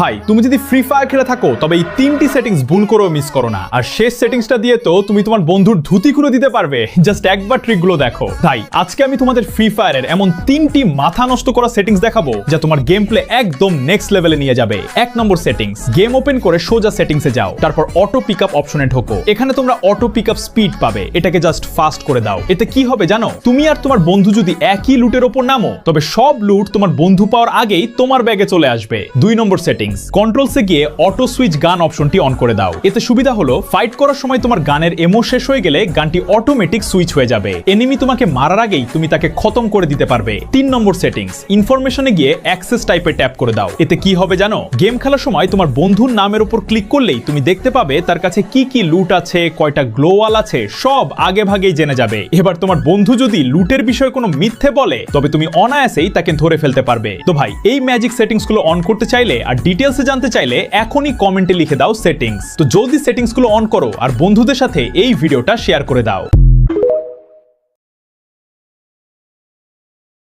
ভাই তুমি যদি ফ্রি ফায়ার খেলে থাকো তবে এই তিনটি সেটিংস ভুল করেও মিস করো না। আর শেষ সেটিংসটা দিয়ে তো তুমি তোমার বন্ধুর ধুতি খুলে দিতে পারবে। জাস্ট একবার ট্রিকগুলো দেখো। তাই আজকে আমি তোমাদের ফ্রি ফায়ারের এমন তিনটি মাথা নষ্ট করা সেটিংস দেখাবো যা তোমার গেম প্লে একদম নেক্সট লেভেলে নিয়ে যাবে। 1 নম্বর সেটিংস, গেম ওপেন করে সোজা সেটিংসে যাও, তারপর অটো পিকআপ অপশনে ঢোকো। এখানে তোমরা অটো পিকআপ স্পিড পাবে, এটাকে জাস্ট ফাস্ট করে দাও। এতে কি হবে জানো? তুমি আর তোমার বন্ধু যদি একই লুটের ওপর নামো তবে সব লুট তোমার বন্ধু পাওয়ার আগেই তোমার ব্যাগে চলে আসবে। 2 নম্বর সেটিংস, কন্ট্রোলসে গিয়ে অটো সুইচ গান অপশনটি অন করে দাও। এতে সুবিধা হলো ফাইট করার সময় তোমার গানের এমো শেষ হয়ে গেলে গানটি অটোমেটিক সুইচ হয়ে যাবে। এনিমি তোমাকে মারার আগেই তুমি তাকে খতম করে দিতে পারবে। 3 নম্বর সেটিংস, ইনফরমেশনে গিয়ে অ্যাক্সেস টাইপে ট্যাপ করে দাও। এতে কি হবে জানো? গেম খেলার সময় তোমার বন্ধুর নামের উপর ক্লিক করলেই তুমি দেখতে পাবে তার কাছে কি কি লুট আছে, কয়টা গ্লোওয়াল আছে, সব আগে ভাগেই জেনে যাবে। এবার তোমার বন্ধু যদি লুটের বিষয়ে কোনো মিথ্যে বলে তবে তুমি অনায়াসেই তাকে ধরে ফেলতে পারবে। তো ভাই এই ম্যাজিক সেটিংস গুলো অন করতে চাইলে আর ডিটেলসে জানতে চাইলে এখনই কমেন্টে লিখে দাও সেটিংস। তো জলদি সেটিংস গুলো অন করো আর বন্ধুদের সাথে এই ভিডিওটা শেয়ার করে দাও।